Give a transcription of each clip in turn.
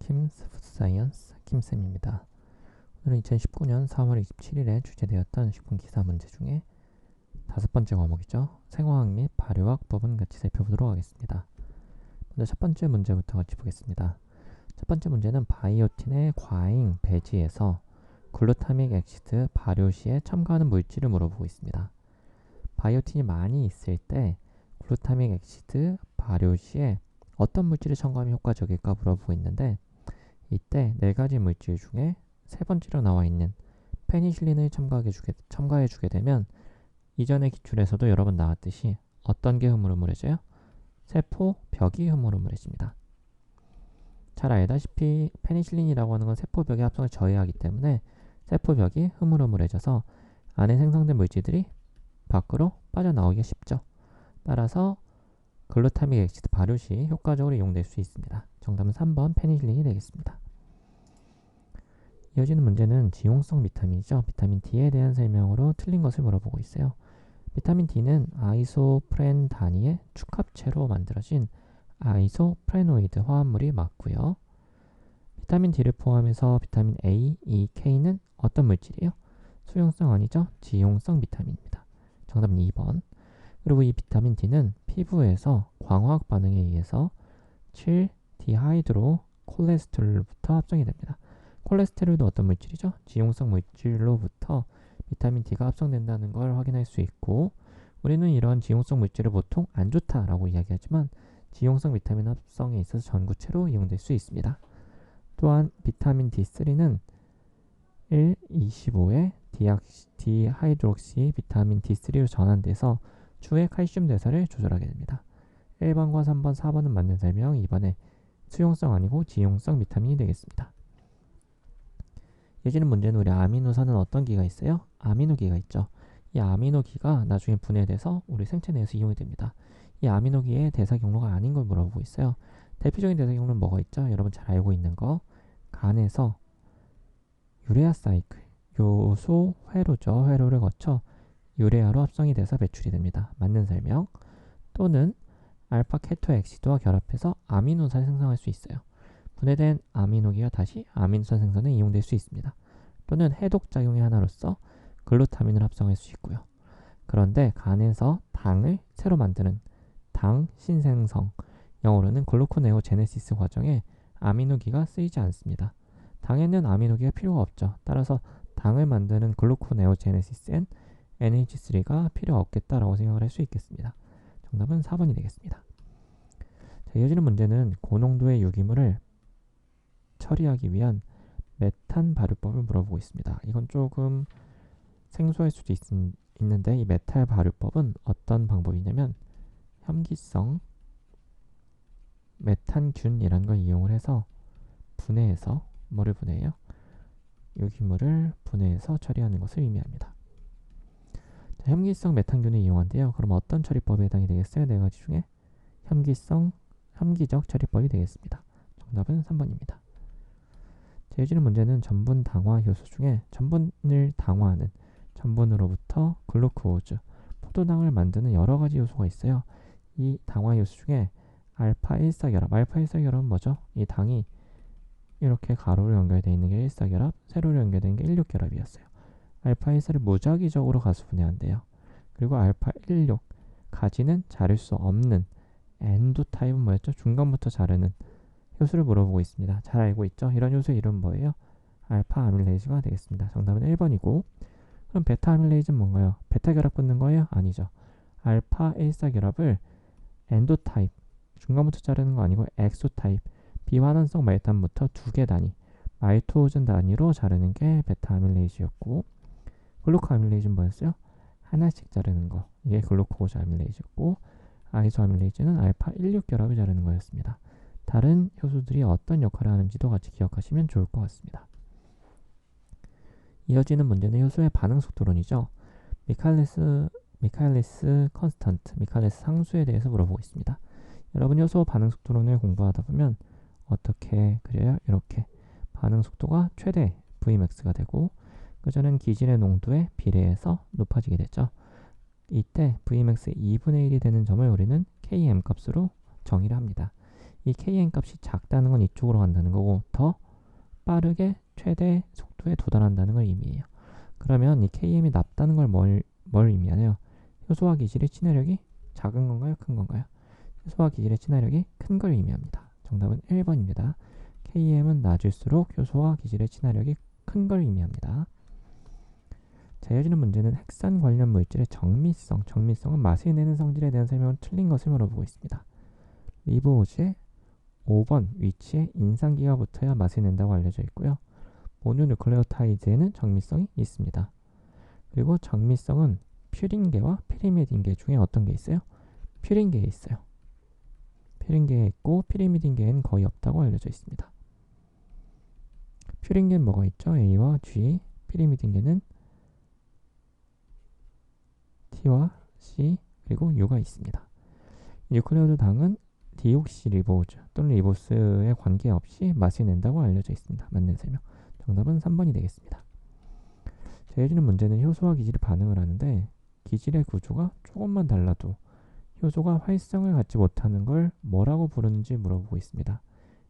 킴스 푸드사이언스 김쌤입니다. 오늘은 2019년 4월 27일에 출제되었던 식품 기사 문제 중에 5번째 과목이죠. 생화학 및 발효학 부분 같이 살펴보도록 하겠습니다. 먼저 첫 번째 문제부터 같이 보겠습니다. 첫 번째 문제는 바이오틴의 과잉 배지에서 글루타믹 엑시드 발효 시에 첨가하는 물질을 물어보고 있습니다. 바이오틴이 많이 있을 때 글루타믹 엑시드 발효 시에 어떤 물질을 첨가하면 효과적일까 물어보고 있는데, 이때 4가지 물질 중에 세 번째로 나와 있는 페니실린을 첨가해주게 되면 이전의 기출에서도 여러 번 나왔듯이 어떤 게 흐물흐물해져요? 세포벽이 흐물흐물해집니다. 잘 알다시피 페니실린이라고 하는 건 세포벽의 합성을 저해하기 때문에 세포벽이 흐물흐물해져서 안에 생성된 물질들이 밖으로 빠져나오기가 쉽죠. 따라서 글루타믹 엑시드 발효 시 효과적으로 이용될 수 있습니다. 정답은 3번 페니실린이 되겠습니다. 이어지는 문제는 지용성 비타민이죠. 비타민 D에 대한 설명으로 틀린 것을 물어보고 있어요. 비타민 D는 아이소프렌 단위의 축합체로 만들어진 아이소프레노이드 화합물이 맞고요. 비타민 D를 포함해서 비타민 A, E, K는 어떤 물질이에요? 수용성 아니죠? 지용성 비타민입니다. 정답은 2번. 그리고 이 비타민 D는 피부에서 광화학 반응에 의해서 7디하이드로 콜레스테롤로부터 합성이 됩니다. 콜레스테롤도 어떤 물질이죠? 지용성 물질로부터 비타민 D가 합성된다는 걸 확인할 수 있고, 우리는 이러한 지용성 물질을 보통 안 좋다라고 이야기하지만 지용성 비타민 합성에 있어서 전구체로 이용될 수 있습니다. 또한 비타민 D3는 1,25의 디하이드록시 비타민 D3로 전환돼서 추후에 칼슘 대사를 조절하게 됩니다. 1번과 3번, 4번은 맞는 설명, 2번에 수용성 아니고 지용성 비타민이 되겠습니다. 예지는 문제는 우리 아미노산은 어떤 기가 있어요? 아미노기가 있죠. 이 아미노기가 나중에 분해돼서 우리 생체 내에서 이용이 됩니다. 이 아미노기의 대사 경로가 아닌 걸 물어보고 있어요. 대표적인 대사 경로는 뭐가 있죠? 여러분 잘 알고 있는 거, 간에서 유레아 사이클, 요소 회로죠. 회로를 거쳐 유레아로 합성이 돼서 배출이 됩니다. 맞는 설명. 또는 알파 케토엑시드와 결합해서 아미노산을 생성할 수 있어요. 분해된 아미노기가 다시 아미노산 생성에 이용될 수 있습니다. 또는 해독작용의 하나로서 글루타민을 합성할 수 있고요. 그런데 간에서 당을 새로 만드는 당 신생성, 영어로는 글루코네오제네시스 과정에 아미노기가 쓰이지 않습니다. 당에는 아미노기가 필요가 없죠. 따라서 당을 만드는 글루코네오제네시스엔 NH3가 필요 없겠다라고 생각을 할 수 있겠습니다. 정답은 4번이 되겠습니다. 자, 이어지는 문제는 고농도의 유기물을 처리하기 위한 메탄 발효법을 물어보고 있습니다. 이건 조금 생소할 수도 있는데, 이 메탄 발효법은 어떤 방법이냐면 혐기성 메탄균이라는 걸 이용을 해서 분해해서 뭐를 분해해요? 유기물을 분해해서 처리하는 것을 의미합니다. 자, 혐기성 메탄균을 이용한대요. 그럼 어떤 처리법에 해당이 되겠어요? 4가지 중에 혐기적 처리법이 되겠습니다. 정답은 3번입니다. 이어지는 문제는 전분 당화 효소 중에 전분을 당화하는 전분으로부터 글루코즈, 포도당을 만드는 여러 가지 요소가 있어요. 이 당화 요소 중에 알파 1사결합, 알파 1사결합은 뭐죠? 이 당이 이렇게 가로로 연결되어 있는 게 1사결합, 세로로 연결되어 있는 게 16결합이었어요. 알파 1사를 무작위적으로 가수 분해한대요. 그리고 알파 16 가지는 자를 수 없는 엔도 타입은 뭐였죠? 중간부터 자르는 효소를 물어보고 있습니다. 잘 알고 있죠? 이런 효소의 이름은 뭐예요? 알파 아밀레이즈가 되겠습니다. 정답은 1번이고, 그럼 베타 아밀레이즈는 뭔가요? 베타 결합 끊는 거예요? 아니죠. 알파 1사 결합을 엔도 타입, 중간부터 자르는 거 아니고 엑소 타입, 비환원성 말단부터 2개 단위, 말토오젠 단위로 자르는 게 베타 아밀레이즈였고, 글루코 아밀레이즈는 뭐였어요? 하나씩 자르는 거, 이게 글루코즈 아밀레이즈였고, 아이소 아밀레이즈는 알파 16 결합을 자르는 거였습니다. 다른 효소들이 어떤 역할을 하는지도 같이 기억하시면 좋을 것 같습니다. 이어지는 문제는 효소의 반응 속도론이죠. 미카엘리스 컨스턴트, 미카엘리스 상수에 대해서 물어보고 있습니다. 여러분 효소 반응 속도론을 공부하다 보면 어떻게 그려요? 이렇게 반응 속도가 최대 Vmax가 되고, 그전엔 기질의 농도에 비례해서 높아지게 되죠. 이때 Vmax의 2분의 1이 되는 점을 우리는 Km 값으로 정의를 합니다. 이 kn 값이 작다는 건 이쪽으로 간다는 거고 더 빠르게 최대 속도에 도달한다는 걸 의미해요. 그러면 이 km이 낮다는 걸 뭘 의미하나요? 효소와 기질의 친화력이 작은 건가요? 큰 건가요? 효소와 기질의 친화력이 큰 걸 의미합니다. 정답은 1번입니다. km은 낮을수록 효소와 기질의 친화력이 큰 걸 의미합니다. 자, 이어지는 문제는 핵산 관련 물질의 정미성. 정미성은 맛을 내는 성질에 대한 설명은 틀린 것을 물어보고 있습니다. 리보즈의 5번 위치에 인산기가 붙어야 맛을 낸다고 알려져 있고요. 모노뉴클레오타이드에는 정미성이 있습니다. 그리고 정미성은 퓨린계와 피리미딘계 중에 어떤 게 있어요? 퓨린계에 있어요. 퓨린계에 있고 피리미딘계에는 거의 없다고 알려져 있습니다. 퓨린계는 뭐가 있죠? A와 G, 피리미딘계는 T와 C 그리고 U가 있습니다. 뉴클레오드 당은 디옥시리보즈 또는 리보스에 관계없이 맛을 낸다고 알려져 있습니다. 맞는 설명. 정답은 3번이 되겠습니다. 자, 해주는 문제는 효소와 기질이 반응을 하는데 기질의 구조가 조금만 달라도 효소가 활성을 갖지 못하는 걸 뭐라고 부르는지 물어보고 있습니다.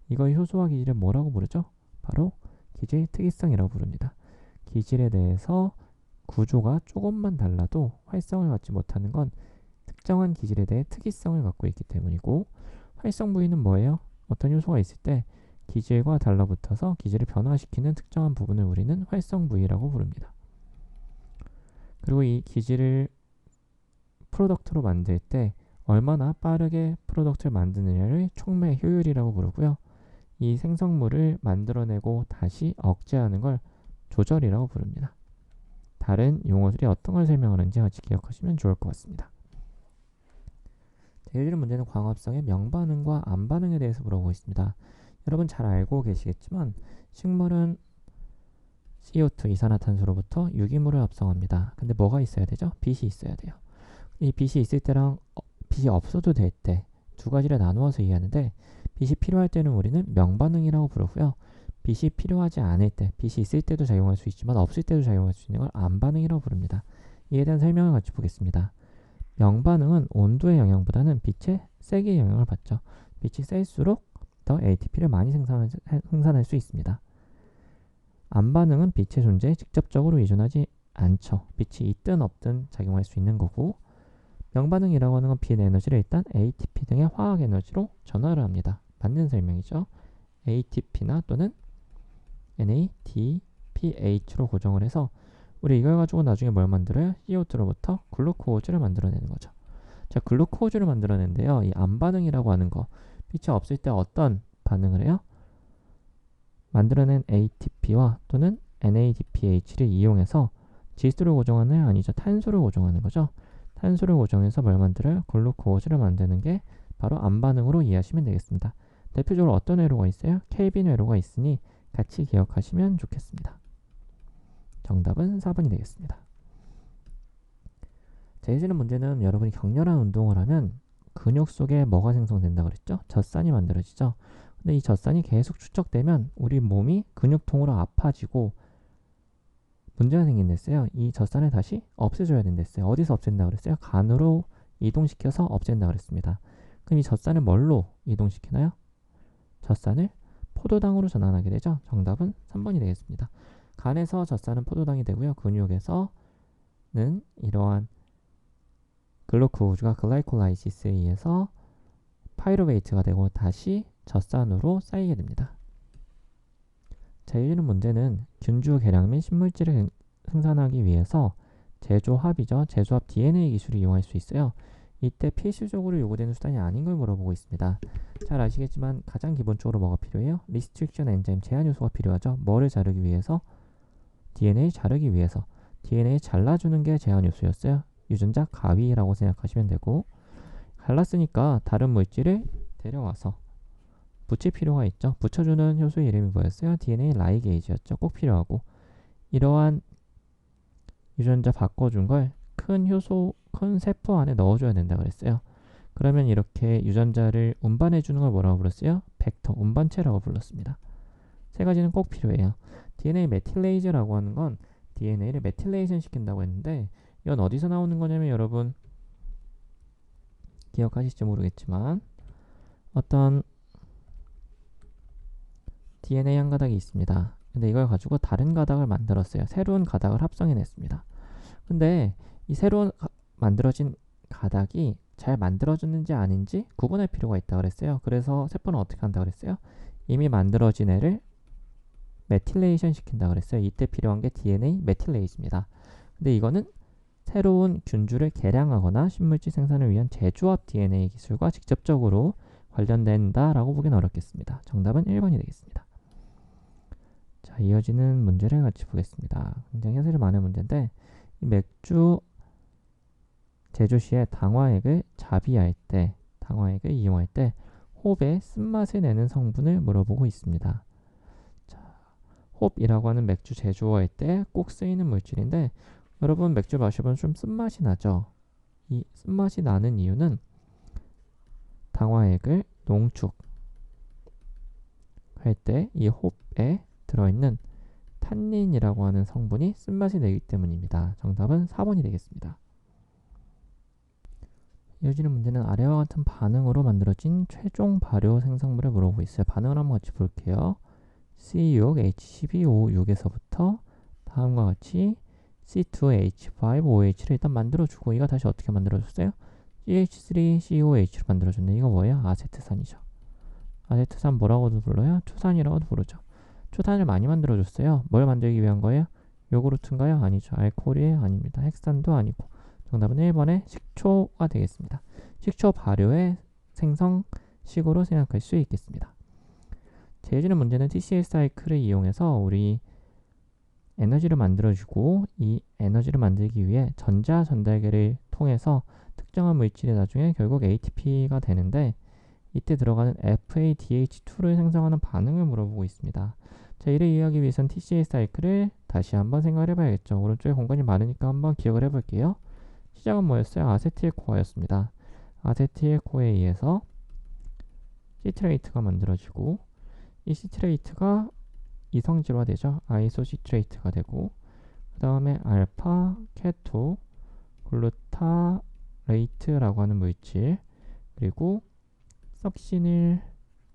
이걸 효소와 기질을 뭐라고 부르죠? 바로 기질 특이성이라고 부릅니다. 기질에 대해서 구조가 조금만 달라도 활성을 갖지 못하는 건 특정한 기질에 대해 특이성을 갖고 있기 때문이고, 활성 부위는 뭐예요? 어떤 요소가 있을 때 기질과 달라붙어서 기질을 변화시키는 특정한 부분을 우리는 활성 부위라고 부릅니다. 그리고 이 기질을 프로덕트로 만들 때 얼마나 빠르게 프로덕트를 만드느냐를 촉매 효율이라고 부르고요. 이 생성물을 만들어내고 다시 억제하는 걸 조절이라고 부릅니다. 다른 용어들이 어떤 걸 설명하는지 같이 기억하시면 좋을 것 같습니다. 예를 들어 문제는 광합성의 명반응과 암반응에 대해서 물어보고 있습니다. 여러분 잘 알고 계시겠지만 식물은 CO2 이산화탄소로부터 유기물을 합성합니다. 근데 뭐가 있어야 되죠? 빛이 있어야 돼요. 이 빛이 있을 때랑 빛이 없어도 될 때 두 가지를 나누어서 이해하는데, 빛이 필요할 때는 우리는 명반응이라고 부르고요. 빛이 필요하지 않을 때, 빛이 있을 때도 작용할 수 있지만 없을 때도 작용할 수 있는 걸 암반응이라고 부릅니다. 이에 대한 설명을 같이 보겠습니다. 명반응은 온도의 영향보다는 빛의 세기의 영향을 받죠. 빛이 셀수록 더 ATP를 많이 생산할 수 있습니다. 암반응은 빛의 존재에 직접적으로 의존하지 않죠. 빛이 있든 없든 작용할 수 있는 거고, 명반응이라고 하는 건 빛 에너지를 일단 ATP 등의 화학 에너지로 전환을 합니다. 맞는 설명이죠. ATP나 또는 NADPH로 고정을 해서 우리 이걸 가지고 나중에 뭘 만들어요? CO2로부터 글루코즈를 만들어내는 거죠. 자, 글루코즈를 만들어낸데요. 이 암반응이라고 하는 거, 빛이 없을 때 어떤 반응을 해요? 만들어낸 ATP와 또는 NADPH를 이용해서 지수를 고정하나요? 아니죠. 탄소를 고정하는 거죠. 탄소를 고정해서 뭘 만들어요? 글루코즈를 만드는 게 바로 암반응으로 이해하시면 되겠습니다. 대표적으로 어떤 회로가 있어요? 켈빈 회로가 있으니 같이 기억하시면 좋겠습니다. 정답은 4번이 되겠습니다. 자, 해주는 문제는 여러분이 격렬한 운동을 하면 근육 속에 뭐가 생성된다 그랬죠? 젖산이 만들어지죠. 근데 이 젖산이 계속 축적되면 우리 몸이 근육통으로 아파지고 문제가 생긴댔어요. 이 젖산을 다시 없애줘야 된댔어요. 어디서 없앤다 그랬어요? 간으로 이동시켜서 없앤다 그랬습니다. 그럼 이 젖산을 뭘로 이동시키나요? 젖산을 포도당으로 전환하게 되죠. 정답은 3번이 되겠습니다. 간에서 젖산은 포도당이 되고요. 근육에서는 이러한 글루코즈가 글라이콜라이시스에 의해서 파이루베이트가 되고 다시 젖산으로 쌓이게 됩니다. 자, 이어지는 문제는 균주 개량 및 신물질을 생산하기 위해서 제조합이죠. 제조합 DNA 기술을 이용할 수 있어요. 이때 필수적으로 요구되는 수단이 아닌 걸 물어보고 있습니다. 잘 아시겠지만 가장 기본적으로 뭐가 필요해요? 리스트릭션 엔자임, 제한 요소가 필요하죠. 뭐를 자르기 위해서? DNA 자르기 위해서. DNA 잘라주는 게 제한 요소였어요. 유전자 가위라고 생각하시면 되고, 갈랐으니까 다른 물질을 데려와서 붙일 필요가 있죠. 붙여주는 효소의 이름이 뭐였어요? DNA 라이게이즈였죠. 꼭 필요하고, 이러한 유전자 바꿔준 걸 큰 효소, 큰 세포 안에 넣어줘야 된다 그랬어요. 그러면 이렇게 유전자를 운반해주는 걸 뭐라고 불렀어요? 벡터, 운반체라고 불렀습니다. 세 가지는 꼭 필요해요. DNA 메틸레이즈라고 하는 건 DNA를 메틸레이션 시킨다고 했는데, 이건 어디서 나오는 거냐면 여러분 기억하실지 모르겠지만 어떤 DNA 한 가닥이 있습니다. 근데 이걸 가지고 다른 가닥을 만들었어요. 새로운 가닥을 합성해냈습니다. 근데 이 새로운 만들어진 가닥이 잘 만들어졌는지 아닌지 구분할 필요가 있다고 그랬어요. 그래서 세포는 어떻게 한다고 그랬어요? 이미 만들어진 애를 메틸레이션 시킨다고 그랬어요. 이때 필요한 게 DNA 메틸레이즈입니다. 근데 이거는 새로운 균주를 개량하거나 신물질 생산을 위한 재조합 DNA 기술과 직접적으로 관련된다라고 보기는 어렵겠습니다. 정답은 1번이 되겠습니다. 자, 이어지는 문제를 같이 보겠습니다. 굉장히 해설이 많은 문제인데 이 맥주 제조 시에 당화액을 당화액을 이용할 때 홉의 쓴맛을 내는 성분을 물어보고 있습니다. 자, 홉이라고 하는 맥주 제조할 때 꼭 쓰이는 물질인데 여러분 맥주 마셔보면 좀 쓴맛이 나죠? 이 쓴맛이 나는 이유는 당화액을 농축할 때 이 홉에 들어있는 탄닌이라고 하는 성분이 쓴맛이 내기 때문입니다. 정답은 4번이 되겠습니다. 이어지는 문제는 아래와 같은 반응으로 만들어진 최종 발효 생성물을 물어보고 있어요. 반응을 한번 같이 볼게요. C6, H12O6에서부터 다음과 같이 C2H5OH를 일단 만들어주고 이거 다시 어떻게 만들어줬어요? CH3COH로 만들어줬네. 이거 뭐예요? 아세트산이죠. 아세트산 뭐라고도 불러요? 초산이라고도 부르죠. 초산을 많이 만들어줬어요. 뭘 만들기 위한 거예요? 요구르트인가요? 아니죠. 알코올이에요? 아닙니다. 핵산도 아니고. 정답은 1번의 식초가 되겠습니다. 식초 발효의 생성식으로 생각할 수 있겠습니다. 제해주는 문제는 TCA 사이클을 이용해서 우리 에너지를 만들어주고 이 에너지를 만들기 위해 전자 전달계를 통해서 특정한 물질이 나중에 결국 ATP가 되는데 이때 들어가는 FADH2를 생성하는 반응을 물어보고 있습니다. 자, 이를 이해하기 위해선 TCA 사이클을 다시 한번 생각을 해봐야겠죠. 오른쪽에 공간이 많으니까 한번 기억을 해볼게요. 시작은 뭐였어요? 아세틸코어였습니다. 아세틸코어에 의해서 시트레이트가 만들어지고 이 시트레이트가 이성질화되죠. 아이소시트레이트가 되고 그 다음에 알파, 케토, 글루타레이트라고 하는 물질 그리고 석시닐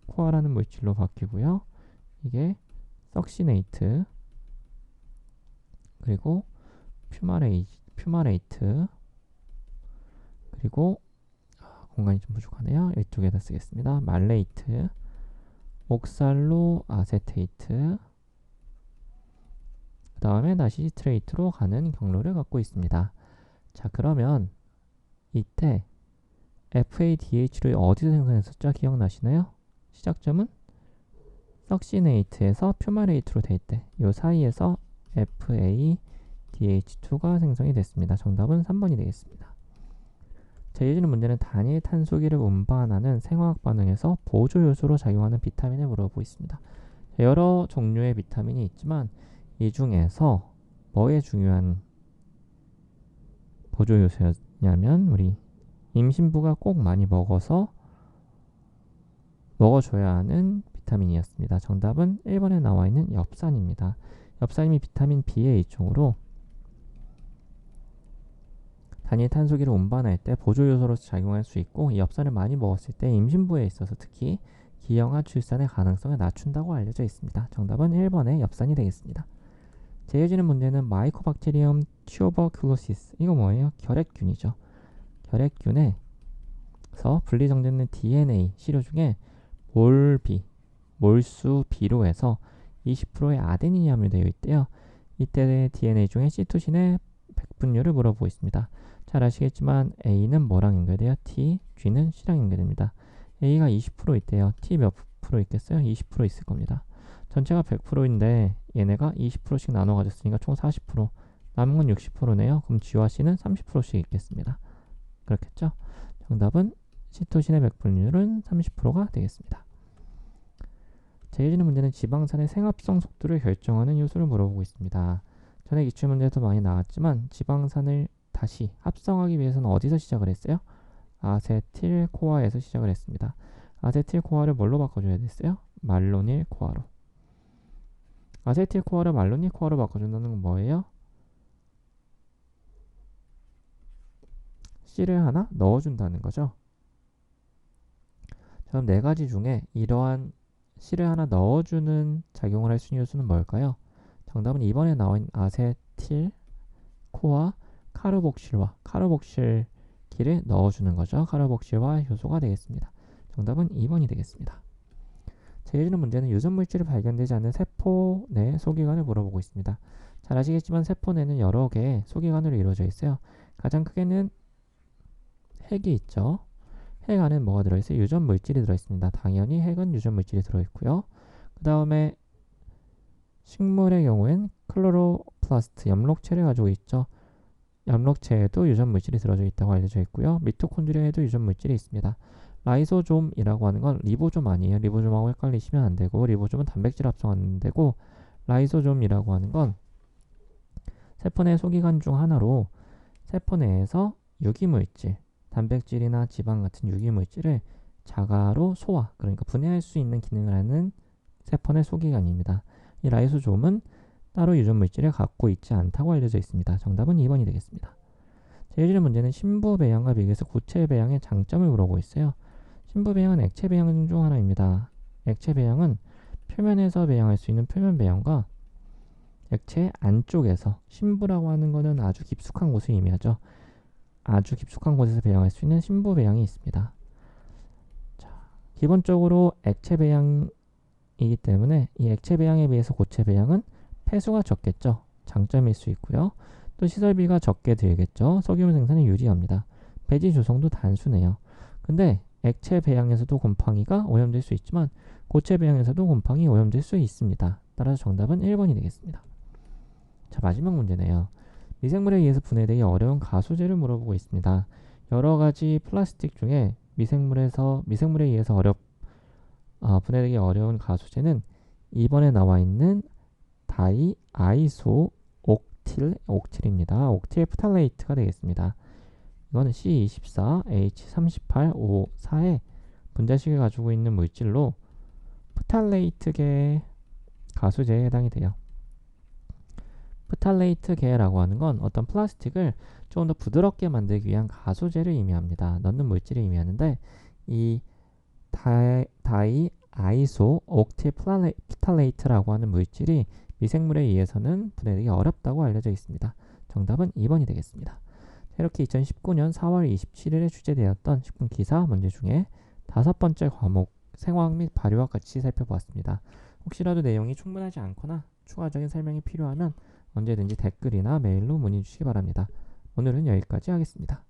코아라는 물질로 바뀌고요. 이게 석시네이트 그리고 퓨마레이트 그리고 공간이 좀 부족하네요. 이쪽에다 쓰겠습니다. 말레이트 옥살로 아세테이트 그 다음에 다시 시트레이트로 가는 경로를 갖고 있습니다. 자, 그러면 이때 FADH를 어디서 생성했었죠? 기억나시나요? 시작점은 석시네이트에서 퓨마레이트로 돼 있대. 이 사이에서 FADH2가 생성이 됐습니다. 정답은 3번이 되겠습니다. 자, 이어지는 문제는 단일 탄소기를 운반하는 생화학 반응에서 보조 요소로 작용하는 비타민을 물어보고 있습니다. 여러 종류의 비타민이 있지만 이 중에서 뭐에 중요한 보조 요소였냐면 우리 임신부가 꼭 많이 먹어줘야 하는 비타민이었습니다. 정답은 1번에 나와 있는 엽산입니다. 엽산이 비타민 B의 일종으로 단일 탄소기를 운반할 때 보조 요소로서 작용할 수 있고 이 엽산을 많이 먹었을 때 임신부에 있어서 특히 기형아 출산의 가능성을 낮춘다고 알려져 있습니다. 정답은 1번의 엽산이 되겠습니다. 이어지는 문제는 마이코박테리엄 튜버클로시스 이거 뭐예요? 결핵균이죠. 결핵균에서 분리정제된 DNA 시료 중에 몰수 B로 해서 20%의 아데닌이 함유되어 있대요. 이때 DNA 중에 시토신의 백분율을 물어보고 있습니다. 잘 아시겠지만 A는 뭐랑 연결돼요? T, G는 C랑 연결됩니다. A가 20% 있대요. T 몇 프로 있겠어요? 20% 있을 겁니다. 전체가 100%인데 얘네가 20%씩 나눠 가졌으니까 총 40%. 남은 건 60%네요. 그럼 G와 C는 30%씩 있겠습니다. 그렇겠죠? 정답은 시토신의 백분율은 30%가 되겠습니다. 이어지는 문제는 지방산의 생합성 속도를 결정하는 요소를 물어보고 있습니다. 전에 기출문제에도 많이 나왔지만 지방산을 다시 합성하기 위해서는 어디서 시작을 했어요? 아세틸코아에서 시작을 했습니다. 아세틸코아를 뭘로 바꿔줘야 됐어요? 말로닐코아로. 아세틸코아를 말로닐코아로 바꿔준다는 건 뭐예요? C를 하나 넣어준다는 거죠. 그럼 네 가지 중에 이러한 C를 하나 넣어주는 작용을 할 수 있는 요소는 뭘까요? 정답은 2번에 나와 있는 아세틸 코와 카르복실기를 넣어주는 거죠. 카르복실화 효소가 되겠습니다. 정답은 2번이 되겠습니다. 제1는 문제는 유전 물질이 발견되지 않는 세포 내 소기관을 물어보고 있습니다. 잘 아시겠지만 세포 내는 여러 개의 소기관으로 이루어져 있어요. 가장 크게는 핵이 있죠. 핵 안에는 뭐가 들어있어요? 유전 물질이 들어있습니다. 당연히 핵은 유전 물질이 들어있고요. 그 다음에 식물의 경우엔 클로로플라스트, 엽록체를 가지고 있죠. 엽록체에도 유전 물질이 들어져 있다고 알려져 있고요. 미토콘드리아에도 유전 물질이 있습니다. 라이소좀이라고 하는 건 리보좀 아니에요. 리보좀하고 헷갈리시면 안 되고, 리보좀은 단백질 합성하는 데고, 라이소좀이라고 하는 건 세포 내 소기관 중 하나로 세포 내에서 유기물질, 단백질이나 지방 같은 유기물질을 자가로 소화, 그러니까 분해할 수 있는 기능을 하는 세포 내 소기관입니다. 이 라이소좀은 따로 유전 물질을 갖고 있지 않다고 알려져 있습니다. 정답은 2번이 되겠습니다. 제1의 문제는 신부 배양과 비교해서 고체 배양의 장점을 물어보고 있어요. 신부 배양은 액체 배양 중 하나입니다. 액체 배양은 표면에서 배양할 수 있는 표면 배양과 액체 안쪽에서, 신부라고 하는 것은 아주 깊숙한 곳을 의미하죠. 아주 깊숙한 곳에서 배양할 수 있는 신부 배양이 있습니다. 자, 기본적으로 액체 배양이기 때문에 이 액체 배양에 비해서 고체 배양은 폐수가 적겠죠. 장점일 수 있고요. 또 시설비가 적게 들겠죠. 소규모 생산에 유리합니다. 배지 조성도 단순해요. 근데 액체 배양에서도 곰팡이가 오염될 수 있지만 고체 배양에서도 곰팡이 오염될 수 있습니다. 따라서 정답은 1번이 되겠습니다. 자, 마지막 문제네요. 미생물에 의해서 분해되기 어려운 가소제를 물어보고 있습니다. 여러 가지 플라스틱 중에 미생물에 의해서 분해되기 어려운 가소제는 2번에 나와 있는 다이아이소 옥틸입니다. 옥틸 프탈레이트가 되겠습니다. 이거는 C24H38O4의 분자식을 가지고 있는 물질로 프탈레이트계 가소제에 해당이 돼요. 프탈레이트계라고 하는 건 어떤 플라스틱을 조금 더 부드럽게 만들기 위한 가소제를 의미합니다. 넣는 물질을 의미하는데, 이 다이아이소 옥틸 프탈레이트라고 하는 물질이 미생물에 의해서는 분해되기 어렵다고 알려져 있습니다. 정답은 2번이 되겠습니다. 이렇게 2019년 4월 27일에 출제되었던 식품 기사 문제 중에 5번째 과목 생화학 및 발효학 같이 살펴보았습니다. 혹시라도 내용이 충분하지 않거나 추가적인 설명이 필요하면 언제든지 댓글이나 메일로 문의 주시기 바랍니다. 오늘은 여기까지 하겠습니다.